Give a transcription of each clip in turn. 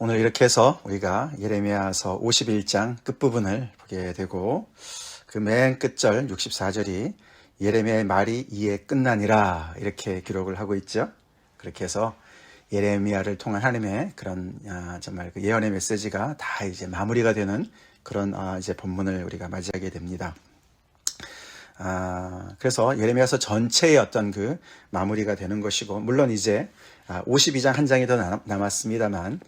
오늘 이렇게 해서 우리가 예레미야서 51장 끝부분을 보게 되고 그 맨 끝절 64절이 예레미야의 말이 이에 끝나니라 이렇게 기록을 하고 있죠. 그렇게 해서 예레미야를 통한 하나님의 그런 정말 그 예언의 메시지가 다 이제 마무리가 되는 그런 이제 본문을 우리가 맞이하게 됩니다. 그래서 예레미야서 전체의 어떤 그 마무리가 되는 것이고, 물론 이제 52장 한 장이 더 남았습니다만,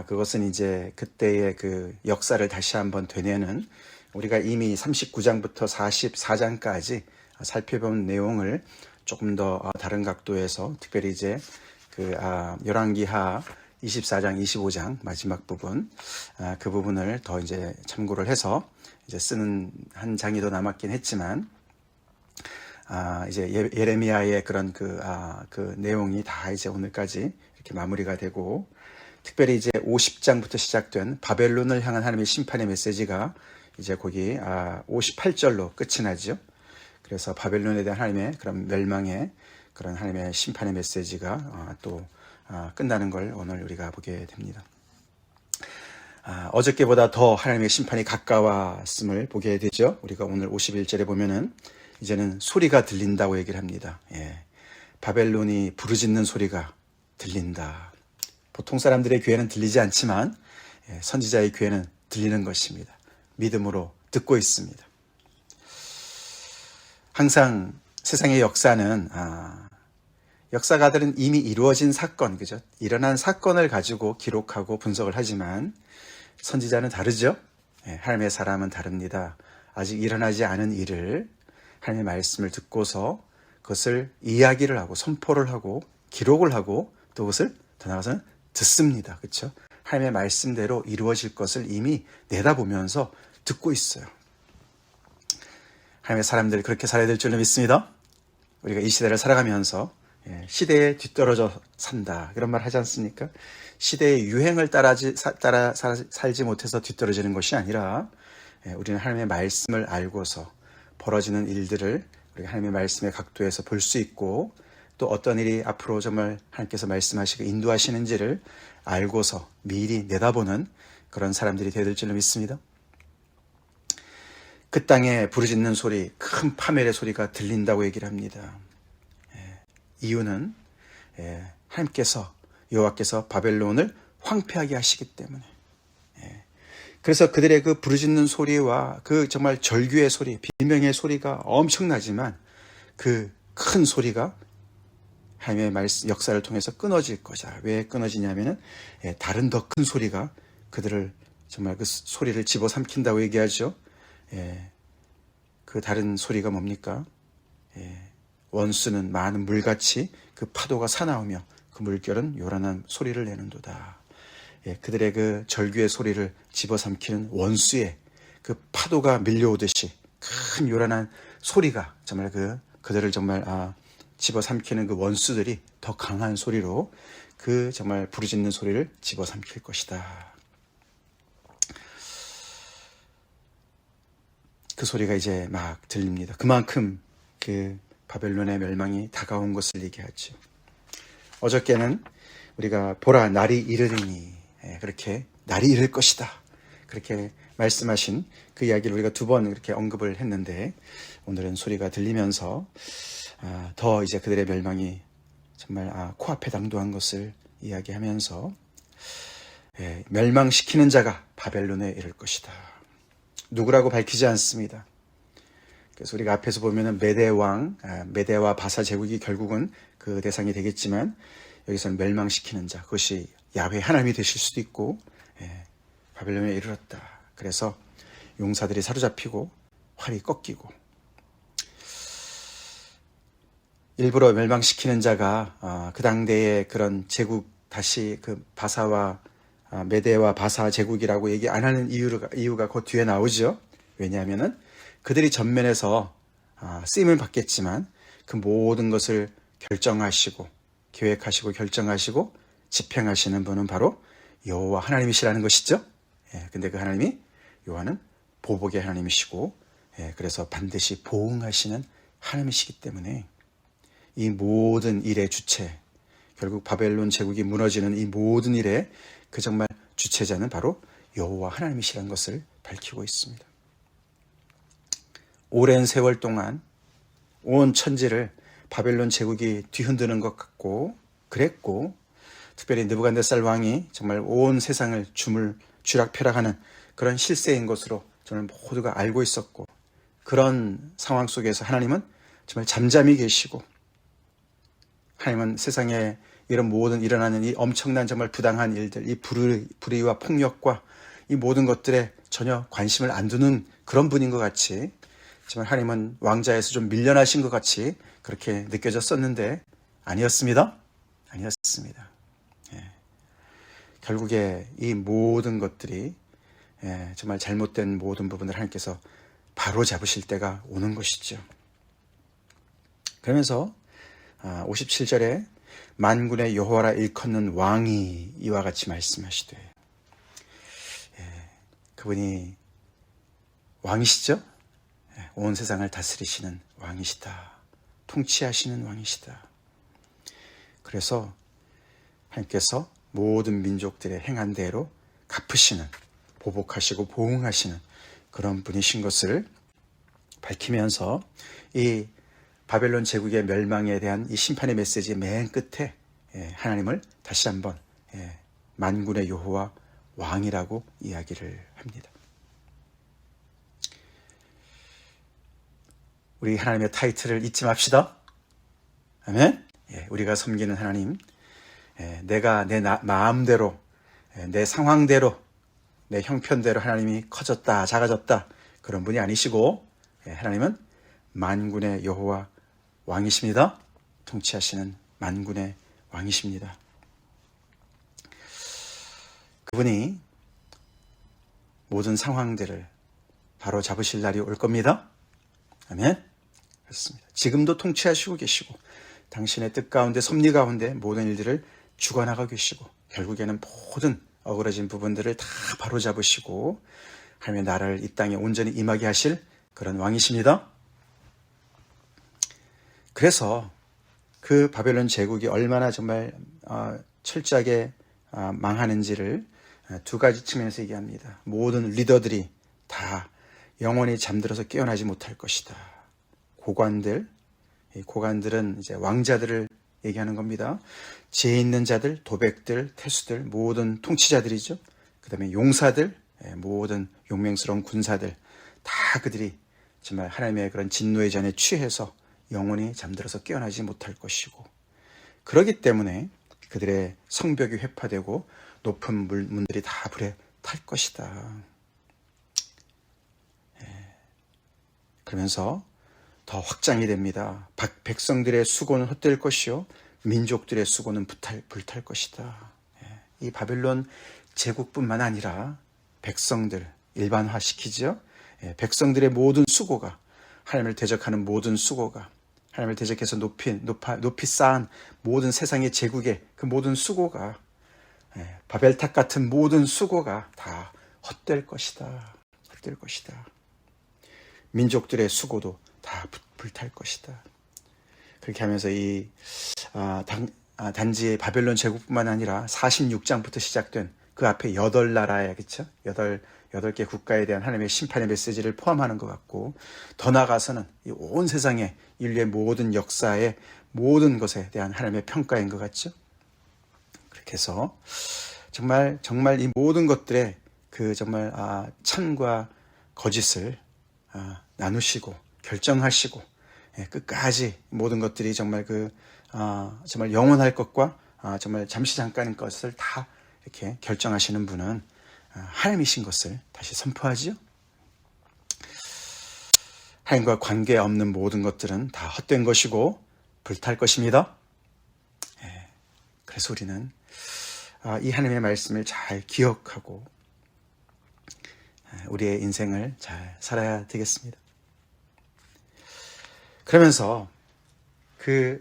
그것은 이제 그때의 그 역사를 다시 한번 되뇌는, 우리가 이미 39장부터 44장까지 살펴본 내용을 조금 더 다른 각도에서, 특별히 이제 그 열왕기하 24장, 25장 마지막 부분, 그 부분을 더 이제 참고를 해서 이제 쓰는 한 장이 더 남았긴 했지만, 이제 예레미야의 그런 그 내용이 다 이제 오늘까지 이렇게 마무리가 되고, 특별히 이제 50장부터 시작된 바벨론을 향한 하나님의 심판의 메시지가 이제 거기 58절로 끝이 나죠. 그래서 바벨론에 대한 하나님의 그런 멸망의 그런 하나님의 심판의 메시지가 또 끝나는 걸 오늘 우리가 보게 됩니다. 어저께보다 더 하나님의 심판이 가까웠음을 보게 되죠. 우리가 오늘 51절에 보면은 이제는 소리가 들린다고 얘기를 합니다. 바벨론이 부르짖는 소리가 들린다. 보통 사람들의 귀에는 들리지 않지만 선지자의 귀에는 들리는 것입니다. 믿음으로 듣고 있습니다. 항상 세상의 역사는 역사가들은 이미 이루어진 사건, 그죠? 일어난 사건을 가지고 기록하고 분석을 하지만 선지자는 다르죠? 하나님의 사람은 다릅니다. 아직 일어나지 않은 일을 하나님의 말씀을 듣고서 그것을 이야기를 하고 선포를 하고 기록을 하고 또 그것을 더 나아가서는 듣습니다. 그렇죠? 하나님의 말씀대로 이루어질 것을 이미 내다보면서 듣고 있어요. 하나님의 사람들이 그렇게 살아야 될 줄로 믿습니다. 우리가 이 시대를 살아가면서 시대에 뒤떨어져 산다 이런 말 하지 않습니까? 시대의 유행을 따라 살지 못해서 뒤떨어지는 것이 아니라 우리는 하나님의 말씀을 알고서 벌어지는 일들을 우리가 하나님의 말씀의 각도에서 볼 수 있고, 또 어떤 일이 앞으로 정말 하나님께서 말씀하시고 인도하시는지를 알고서 미리 내다보는 그런 사람들이 되어야 될 줄로 믿습니다. 그 땅에 부르짖는 소리, 큰 파멸의 소리가 들린다고 얘기를 합니다. 이유는 하나님께서 여호와께서 바벨론을 황폐하게 하시기 때문에. 그래서 그들의 그 부르짖는 소리와 그 정말 절규의 소리, 비명의 소리가 엄청나지만 그 큰 소리가 하나님의 말씀 역사를 통해서 끊어질 것이다. 왜 끊어지냐면은 다른 더 큰 소리가 그들을 정말 그 소리를 집어삼킨다고 얘기하죠. 그 다른 소리가 뭡니까? 원수는 많은 물같이 그 파도가 사나우며 그 물결은 요란한 소리를 내는도다. 그들의 그 절규의 소리를 집어삼키는 원수의 그 파도가 밀려오듯이 큰 요란한 소리가 정말 그들을 정말 집어삼키는 그 원수들이 더 강한 소리로 그 정말 부르짖는 소리를 집어삼킬 것이다. 그 소리가 이제 막 들립니다. 그만큼 그 바벨론의 멸망이 다가온 것을 얘기하죠. 어저께는 우리가 보라 날이 이르리니, 그렇게 날이 이를 것이다, 그렇게 말씀하신 그 이야기를 우리가 두 번 이렇게 언급을 했는데, 오늘은 소리가 들리면서 더 이제 그들의 멸망이 정말 코앞에 당도한 것을 이야기하면서 멸망시키는 자가 바벨론에 이를 것이다. 누구라고 밝히지 않습니다. 그래서 우리가 앞에서 보면은 메대 왕, 메대와 바사 제국이 결국은 그 대상이 되겠지만, 여기서는 멸망시키는 자, 그것이 야훼 하나님이 되실 수도 있고, 바벨론에 이르렀다. 그래서 용사들이 사로잡히고 활이 꺾이고, 일부러 멸망시키는 자가 그 당대의 그런 제국, 다시 그 바사와 메대와 바사 제국이라고 얘기 안 하는 이유가 그 뒤에 나오죠. 왜냐하면은 그들이 전면에서 쓰임을 받겠지만 그 모든 것을 결정하시고 계획하시고 결정하시고 집행하시는 분은 바로 여호와 하나님이시라는 것이죠. 근데 그 하나님이, 여호와는 보복의 하나님이시고, 그래서 반드시 보응하시는 하나님이시기 때문에 이 모든 일의 주체, 결국 바벨론 제국이 무너지는 이 모든 일에 그 정말 주체자는 바로 여호와 하나님이시라는 것을 밝히고 있습니다. 오랜 세월 동안 온 천지를 바벨론 제국이 뒤흔드는 것 같고 그랬고, 특별히 느부갓네살 왕이 정말 온 세상을 쥐락펴락하는 그런 실세인 것으로 정말 모두가 알고 있었고, 그런 상황 속에서 하나님은 정말 잠잠히 계시고, 하나님은 세상에 이런 모든 일어나는 이 엄청난 정말 부당한 일들, 이 불의와 폭력과 이 모든 것들에 전혀 관심을 안 두는 그런 분인 것 같이, 정말 하나님은 왕자에서 좀 밀려나신 것 같이 그렇게 느껴졌었는데 아니었습니다. 아니었습니다. 결국에 이 모든 것들이 정말 잘못된 모든 부분을 하나님께서 바로 잡으실 때가 오는 것이죠. 그러면서 57절에 만군의 여호와라 일컫는 왕이 이와 같이 말씀하시되, 그분이 왕이시죠? 온 세상을 다스리시는 왕이시다. 통치하시는 왕이시다. 그래서 하나님께서 모든 민족들의 행한 대로 갚으시는, 보복하시고 보응하시는 그런 분이신 것을 밝히면서 이 바벨론 제국의 멸망에 대한 이 심판의 메시지의 맨 끝에 하나님을 다시 한번 만군의 여호와 왕이라고 이야기를 합니다. 우리 하나님의 타이틀을 잊지 맙시다. 아멘. 우리가 섬기는 하나님, 내가 내 마음대로, 내 상황대로, 내 형편대로 하나님이 커졌다, 작아졌다, 그런 분이 아니시고, 하나님은 만군의 여호와 왕이십니다. 통치하시는 만군의 왕이십니다. 그분이 모든 상황들을 바로 잡으실 날이 올 겁니다. 아멘. 그렇습니다. 지금도 통치하시고 계시고, 당신의 뜻 가운데, 섭리 가운데 모든 일들을 주관하고 계시고, 결국에는 모든 어그러진 부분들을 다 바로 잡으시고 하나님의 나라를 이 땅에 온전히 임하게 하실 그런 왕이십니다. 그래서 그 바벨론 제국이 얼마나 정말 철저하게 망하는지를 두 가지 측면에서 얘기합니다. 모든 리더들이 다 영원히 잠들어서 깨어나지 못할 것이다. 고관들, 이 고관들은 이제 왕자들을 얘기하는 겁니다. 지혜 있는 자들, 도백들, 태수들, 모든 통치자들이죠. 그 다음에 용사들, 모든 용맹스러운 군사들, 다 그들이 정말 하나님의 그런 진노의 잔에 취해서 영원히 잠들어서 깨어나지 못할 것이고, 그렇기 때문에 그들의 성벽이 회파되고 높은 문들이 다 불에 탈 것이다. 그러면서 더 확장이 됩니다. 백성들의 수고는 헛될 것이요 민족들의 수고는 불탈 것이다. 이 바벨론 제국뿐만 아니라 백성들 일반화시키죠. 백성들의 모든 수고가, 하나님을 대적하는 모든 수고가, 하나님을 대적해서 높이 쌓은 모든 세상의 제국의 그 모든 수고가, 바벨탑 같은 모든 수고가 다 헛될 것이다. 헛될 것이다. 민족들의 수고도 다 불탈 것이다. 그렇게 하면서 이 단지 바벨론 제국뿐만 아니라 46장부터 시작된 그 앞에 8나라에, 그렇죠? 8개 국가에 대한 하나님의 심판의 메시지를 포함하는 것 같고, 더 나아가서는 이 온 세상의 인류의 모든 역사의 모든 것에 대한 하나님의 평가인 것 같죠? 그렇게 해서 정말 이 모든 것들의 그 정말 참과 거짓을 나누시고 결정하시고, 끝까지 모든 것들이 정말 정말 영원할 것과 정말 잠시 잠깐인 것을 다 이렇게 결정하시는 분은 하나님이신 것을 다시 선포하지요. 하나님과 관계없는 모든 것들은 다 헛된 것이고 불탈 것입니다. 그래서 우리는 이 하나님의 말씀을 잘 기억하고 우리의 인생을 잘 살아야 되겠습니다. 그러면서 그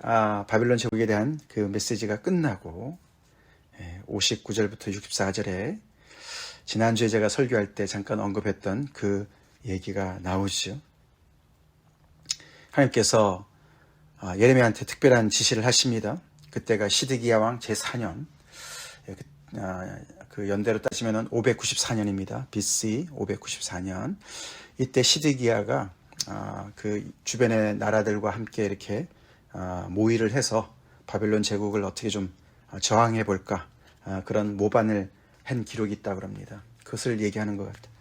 바벨론 제국에 대한 그 메시지가 끝나고 59절부터 64절에 지난주에 제가 설교할 때 잠깐 언급했던 그 얘기가 나오죠. 하나님께서 예레미야한테 특별한 지시를 하십니다. 그때가 시드기야 왕 제4년, 그 연대로 따지면 594년입니다. BC 594년. 이때 시드기야가 그 주변의 나라들과 함께 이렇게 모의를 해서 바벨론 제국을 어떻게 좀 저항해 볼까, 그런 모반을 한 기록이 있다고 합니다. 그것을 얘기하는 것 같아요.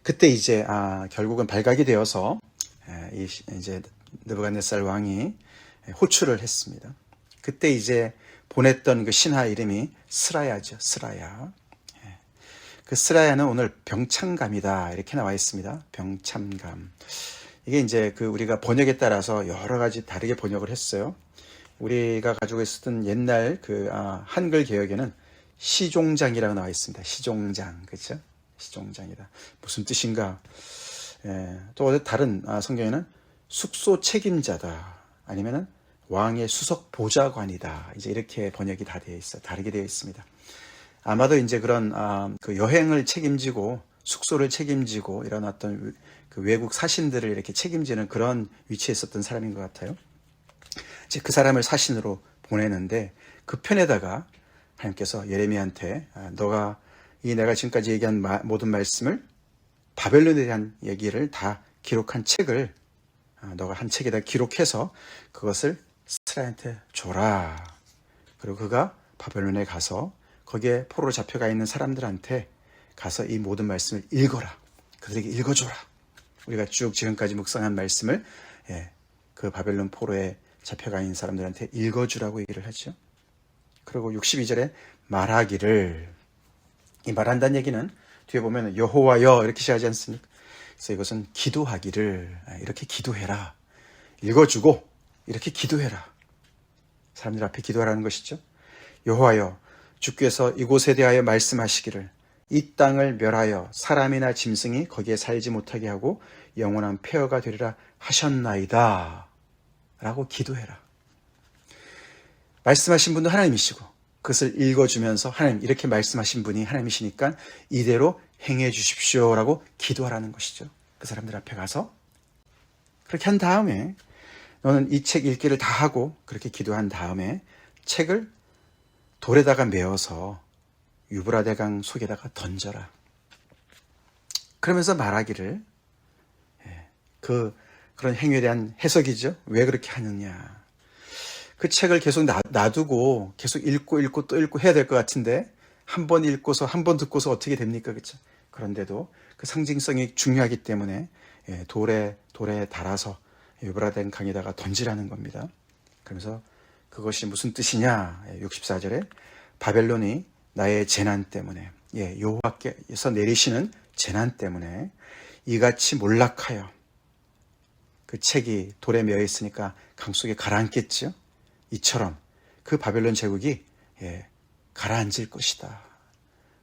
그때 이제 결국은 발각이 되어서 이제 느부갓네살 왕이 호출을 했습니다. 그때 이제 보냈던 그 신하 이름이 스라야죠. 스라야. 그 스라야는 오늘 병참감이다 이렇게 나와 있습니다. 병참감. 이게 이제 그 우리가 번역에 따라서 여러 가지 다르게 번역을 했어요. 우리가 가지고 있었던 옛날 그 한글 개역에는 시종장이라고 나와 있습니다. 시종장, 그렇죠? 시종장이다. 무슨 뜻인가? 또 다른 성경에는 숙소 책임자다. 아니면은 왕의 수석 보좌관이다. 이제 이렇게 번역이 다 되어 있어요. 다르게 되어 있습니다. 아마도 이제 그런 그 여행을 책임지고 숙소를 책임지고 이런 어떤 그 외국 사신들을 이렇게 책임지는 그런 위치에 있었던 사람인 것 같아요. 이제 그 사람을 사신으로 보내는데 그 편에다가 하나님께서 예레미야한테 너가 이 내가 지금까지 얘기한 모든 말씀을 바벨론에 대한 얘기를 다 기록한 책을 너가 한 책에다 기록해서 그것을 스라야한테 줘라. 그리고 그가 바벨론에 가서 거기에 포로로 잡혀가 있는 사람들한테 가서 이 모든 말씀을 읽어라. 그들에게 읽어줘라. 우리가 쭉 지금까지 묵상한 말씀을 그 바벨론 포로에 잡혀가 있는 사람들한테 읽어주라고 얘기를 하죠. 그리고 62절에 말하기를, 이 말한다는 얘기는 뒤에 보면 여호와여 이렇게 시작하지 않습니까? 그래서 이것은 기도하기를, 이렇게 기도해라. 읽어주고 이렇게 기도해라. 사람들 앞에 기도하라는 것이죠. 여호와여, 주께서 이곳에 대하여 말씀하시기를 이 땅을 멸하여 사람이나 짐승이 거기에 살지 못하게 하고 영원한 폐허가 되리라 하셨나이다 라고 기도해라. 말씀하신 분도 하나님이시고 그것을 읽어주면서 하나님 이렇게 말씀하신 분이 하나님이시니까 이대로 행해 주십시오 라고 기도하라는 것이죠. 그 사람들 앞에 가서 그렇게 한 다음에 너는 이 책 읽기를 다 하고 그렇게 기도한 다음에 책을 돌에다가 메어서 유브라데강 속에다가 던져라. 그러면서 말하기를, 그런 행위에 대한 해석이죠. 왜 그렇게 하느냐. 그 책을 계속 놔두고 계속 읽고 또 읽고 해야 될 것 같은데 한 번 읽고서 한 번 듣고서 어떻게 됩니까? 그렇죠? 그런데도 그 상징성이 중요하기 때문에 돌에 달아서 유브라데 강에다가 던지라는 겁니다. 그러면서 그것이 무슨 뜻이냐? 64절에 바벨론이 나의 재난 때문에, 여호와께서 내리시는 재난 때문에 이같이 몰락하여, 그 책이 돌에 메어 있으니까 강 속에 가라앉겠죠. 이처럼 그 바벨론 제국이 가라앉을 것이다.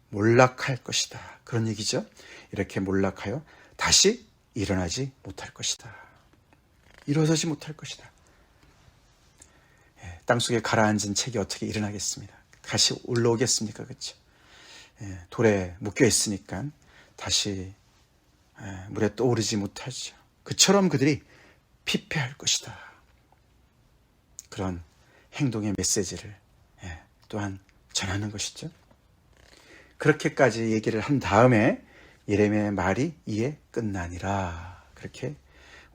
몰락할 것이다. 그런 얘기죠. 이렇게 몰락하여 다시 일어나지 못할 것이다. 일어서지 못할 것이다. 땅속에 가라앉은 책이 어떻게 일어나겠습니다. 다시 올라오겠습니까? 그렇죠? 돌에 묶여 있으니까 다시 물에 떠오르지 못하죠. 그처럼 그들이 피폐할 것이다. 그런 행동의 메시지를 또한 전하는 것이죠. 그렇게까지 얘기를 한 다음에 예레미야의 말이 이에 끝나니라. 그렇게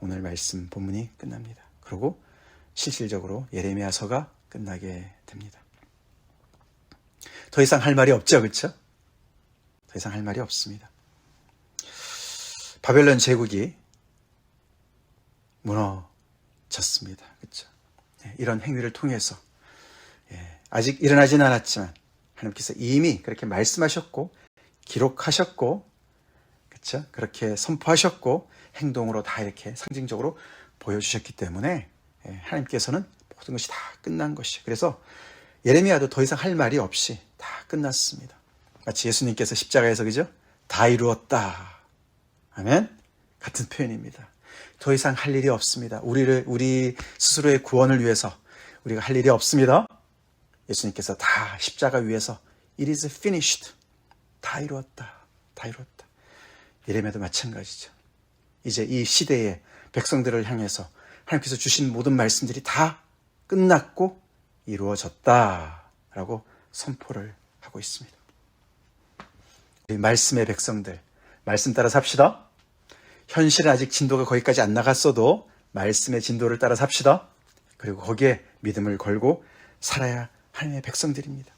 오늘 말씀 본문이 끝납니다. 그리고 실질적으로 예레미야서가 끝나게 됩니다. 더 이상 할 말이 없죠, 그렇죠? 더 이상 할 말이 없습니다. 바벨론 제국이 무너졌습니다, 그렇죠? 이런 행위를 통해서 아직 일어나지는 않았지만 하나님께서 이미 그렇게 말씀하셨고 기록하셨고, 그렇죠? 그렇게 선포하셨고 행동으로 다 이렇게 상징적으로 보여주셨기 때문에 하나님께서는 모든 것이 다 끝난 것이에요. 그래서 예레미야도 더 이상 할 말이 없이 다 끝났습니다. 마치 예수님께서 십자가에서, 그죠? 다 이루었다. 아멘. 같은 표현입니다. 더 이상 할 일이 없습니다. 우리 스스로의 구원을 위해서 우리가 할 일이 없습니다. 예수님께서 다 십자가 위에서 It is finished. 다 이루었다. 다 이루었다. 예레미야도 마찬가지죠. 이제 이 시대의 백성들을 향해서 하나님께서 주신 모든 말씀들이 다 끝났고 이루어졌다라고 선포를 하고 있습니다. 우리 말씀의 백성들, 말씀 따라 삽시다. 현실은 아직 진도가 거기까지 안 나갔어도 말씀의 진도를 따라 삽시다. 그리고 거기에 믿음을 걸고 살아야 하나님의 백성들입니다.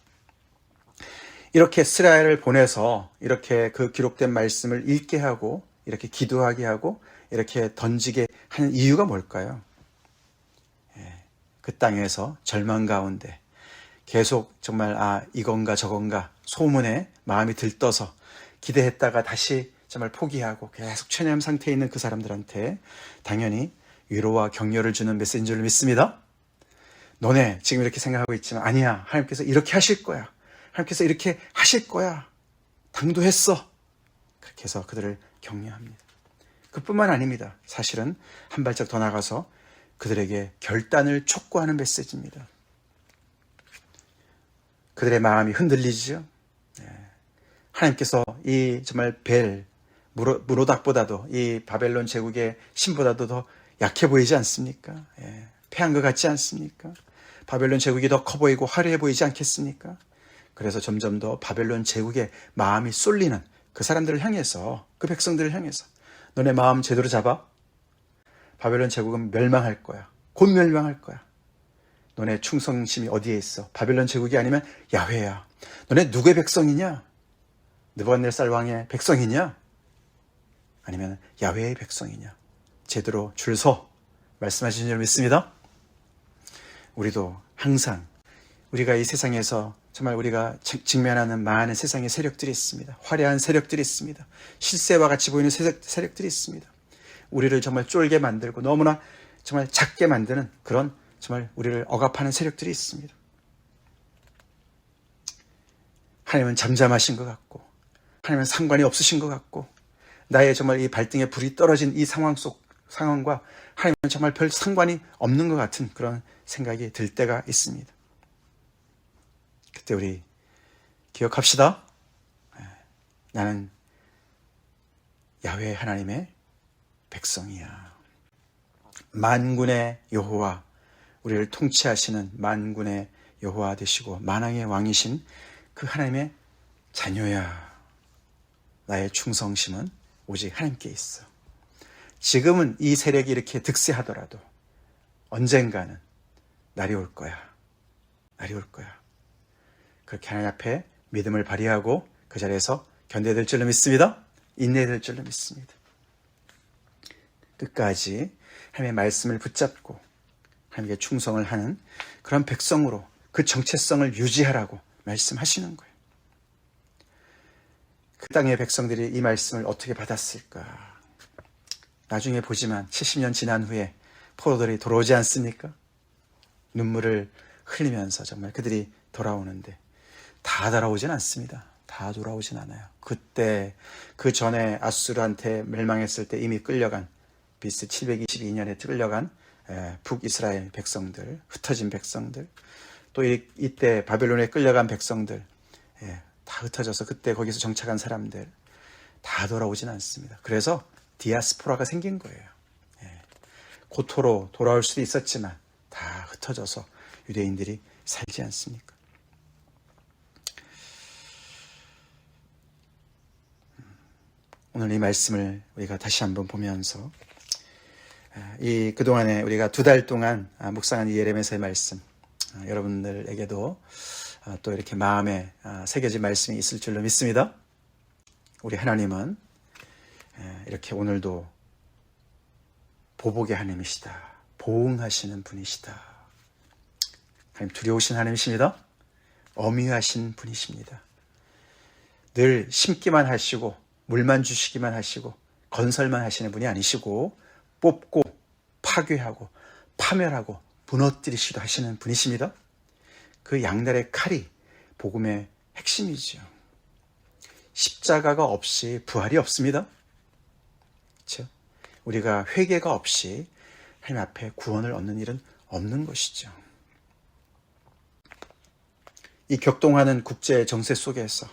이렇게 스라엘을 보내서 이렇게 그 기록된 말씀을 읽게 하고 이렇게 기도하게 하고 이렇게 던지게 하는 이유가 뭘까요? 그 땅에서 절망 가운데 계속 정말 이건가 저건가 소문에 마음이 들떠서 기대했다가 다시 정말 포기하고 계속 체념 상태에 있는 그 사람들한테 당연히 위로와 격려를 주는 메시지인 줄 믿습니다. 너네 지금 이렇게 생각하고 있지만 아니야. 하나님께서 이렇게 하실 거야. 하나님께서 이렇게 하실 거야. 당도했어. 그렇게 해서 그들을 격려합니다. 그뿐만 아닙니다. 사실은 한 발짝 더 나가서 그들에게 결단을 촉구하는 메시지입니다. 그들의 마음이 흔들리죠. 하나님께서 이 정말 무로닥보다도 이 바벨론 제국의 신보다도 더 약해 보이지 않습니까? 패한 것 같지 않습니까? 바벨론 제국이 더 커 보이고 화려해 보이지 않겠습니까? 그래서 점점 더 바벨론 제국의 마음이 쏠리는 그 사람들을 향해서, 그 백성들을 향해서 너네 마음 제대로 잡아. 바벨론 제국은 멸망할 거야. 곧 멸망할 거야. 너네 충성심이 어디에 있어? 바벨론 제국이 아니면 야훼야. 너네 누구의 백성이냐? 느부갓네살 왕의 백성이냐? 아니면 야훼의 백성이냐? 제대로 줄 서 말씀하신 줄 믿습니다. 우리도 항상 우리가 이 세상에서 정말 우리가 직면하는 많은 세상의 세력들이 있습니다. 화려한 세력들이 있습니다. 실세와 같이 보이는 세력들이 있습니다. 우리를 정말 쫄게 만들고 너무나 정말 작게 만드는 그런 정말 우리를 억압하는 세력들이 있습니다. 하나님은 잠잠하신 것 같고 하나님은 상관이 없으신 것 같고 나의 정말 이 발등에 불이 떨어진 이 상황과 하나님은 정말 별 상관이 없는 것 같은 그런 생각이 들 때가 있습니다. 그때 우리 기억합시다. 나는 야훼 하나님의 백성이야. 만군의 여호와, 우리를 통치하시는 만군의 여호와 되시고 만왕의 왕이신 그 하나님의 자녀야. 나의 충성심은 오직 하나님께 있어. 지금은 이 세력이 이렇게 득세하더라도 언젠가는 날이 올 거야. 날이 올 거야. 그렇게 하나님 앞에 믿음을 발휘하고 그 자리에서 견뎌낼 줄로 믿습니다. 인내될 줄로 믿습니다. 끝까지 하나님의 말씀을 붙잡고 하나님께 충성을 하는 그런 백성으로 그 정체성을 유지하라고 말씀하시는 거예요. 그 땅의 백성들이 이 말씀을 어떻게 받았을까? 나중에 보지만 70년 지난 후에 포로들이 돌아오지 않습니까? 눈물을 흘리면서 정말 그들이 돌아오는데 다 돌아오진 않습니다. 다 돌아오진 않아요. 그때 그 전에 아수르한테 멸망했을 때 이미 끌려간 BC 722년에 끌려간 북이스라엘 백성들, 흩어진 백성들, 또 이때 바벨론에 끌려간 백성들 다 흩어져서 그때 거기서 정착한 사람들 다 돌아오진 않습니다. 그래서 디아스포라가 생긴 거예요. 고토로 돌아올 수도 있었지만 다 흩어져서 유대인들이 살지 않습니까? 오늘 이 말씀을 우리가 다시 한번 보면서 그동안에 우리가 2달 동안 묵상한 이 예레미야서의 말씀, 여러분들에게도 또 이렇게 마음에 새겨진 말씀이 있을 줄로 믿습니다. 우리 하나님은 이렇게 오늘도 보복의 하나님이시다. 보응하시는 분이시다. 하나님 두려우신 하나님이십니다. 엄위하신 분이십니다. 늘 심기만 하시고 물만 주시기만 하시고 건설만 하시는 분이 아니시고 뽑고 파괴하고 파멸하고 무너뜨리시기도 하시는 분이십니다. 그 양날의 칼이 복음의 핵심이죠. 십자가가 없이 부활이 없습니다. 그렇죠? 우리가 회개가 없이 하나님 앞에 구원을 얻는 일은 없는 것이죠. 이 격동하는 국제 정세 속에서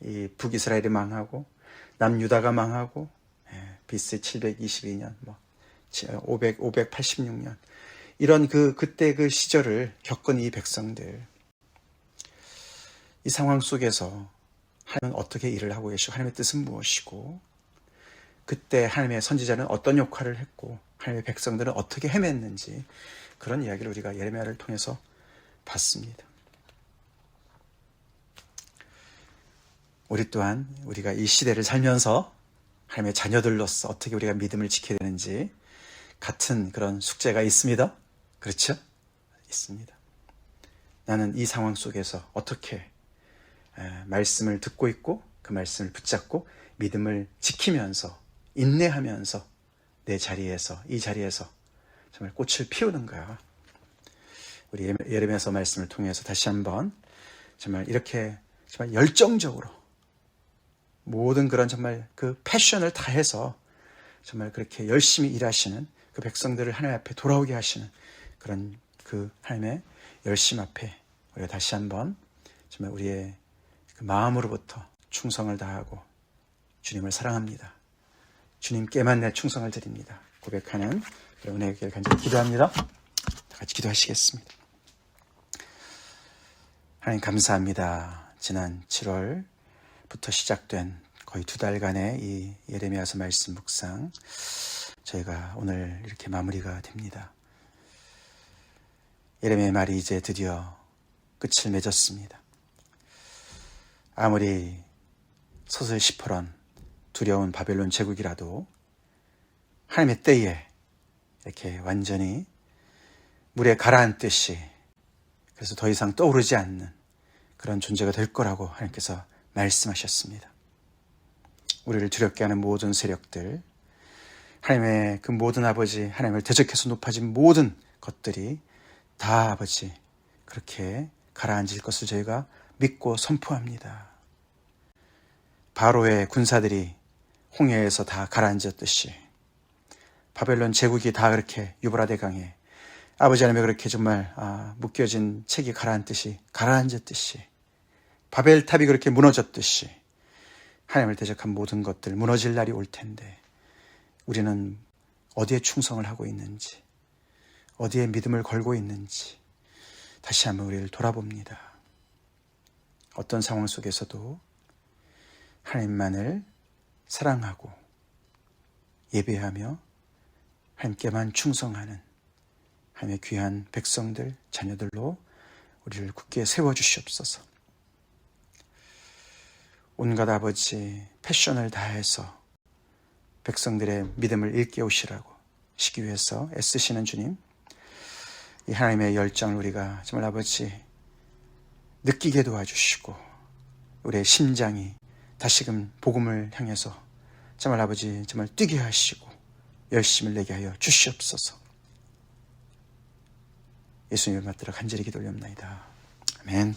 이 북이스라엘이 망하고 남유다가 망하고 BC 722년 586년 이런 그때 그 시절을 겪은 이 백성들, 이 상황 속에서 하나님은 어떻게 일을 하고 계시고 하나님의 뜻은 무엇이고 그때 하나님의 선지자는 어떤 역할을 했고 하나님의 백성들은 어떻게 헤맸는지 그런 이야기를 우리가 예레미야를 통해서 봤습니다. 우리 또한 우리가 이 시대를 살면서 하나님의 자녀들로서 어떻게 우리가 믿음을 지켜야 되는지 같은 그런 숙제가 있습니다. 그렇죠? 있습니다. 나는 이 상황 속에서 어떻게 말씀을 듣고 있고 그 말씀을 붙잡고 믿음을 지키면서 인내하면서 내 자리에서 이 자리에서 정말 꽃을 피우는가. 우리 예레미야서 말씀을 통해서 다시 한번 정말 이렇게 정말 열정적으로 모든 그런 정말 그 패션을 다해서 정말 그렇게 열심히 일하시는 그 백성들을 하나님 앞에 돌아오게 하시는 그런 그 하나님의 열심 앞에 우리가 다시 한번 정말 우리의 그 마음으로부터 충성을 다하고 주님을 사랑합니다. 주님께만 내 충성을 드립니다. 고백하는 은혜의 기회를 간절히 기도합니다. 다 같이 기도하시겠습니다. 하나님 감사합니다. 지난 7월부터 시작된 거의 2달간의 이 예레미야서 말씀 묵상 저희가 오늘 이렇게 마무리가 됩니다. 예레미야의 말이 이제 드디어 끝을 맺었습니다. 아무리 서슬시퍼런 두려운 바벨론 제국이라도 하나님의 때에 이렇게 완전히 물에 가라앉듯이 그래서 더 이상 떠오르지 않는 그런 존재가 될 거라고 하나님께서 말씀하셨습니다. 우리를 두렵게 하는 모든 세력들, 하나님의 그 모든 아버지, 하나님을 대적해서 높아진 모든 것들이 다 아버지 그렇게 가라앉을 것을 저희가 믿고 선포합니다. 바로의 군사들이 홍해에서 다 가라앉았듯이 바벨론 제국이 다 그렇게 유브라데강에 아버지 하나님의 그렇게 정말 묶여진 책이 가라앉았듯이 바벨탑이 그렇게 무너졌듯이 하나님을 대적한 모든 것들 무너질 날이 올 텐데 우리는 어디에 충성을 하고 있는지 어디에 믿음을 걸고 있는지 다시 한번 우리를 돌아봅니다. 어떤 상황 속에서도 하나님만을 사랑하고 예배하며 하나님께만 충성하는 하나님의 귀한 백성들, 자녀들로 우리를 굳게 세워주시옵소서. 온갖 아버지 패션을 다해서 백성들의 믿음을 일깨우시라고 시기 위해서 애쓰시는 주님, 이 하나님의 열정을 우리가 정말 아버지 느끼게 도와주시고 우리의 심장이 다시금 복음을 향해서 정말 아버지 정말 뛰게 하시고 열심을 내게 하여 주시옵소서. 예수님을 받들어 간절히 기도 올리옵나이다. 아멘.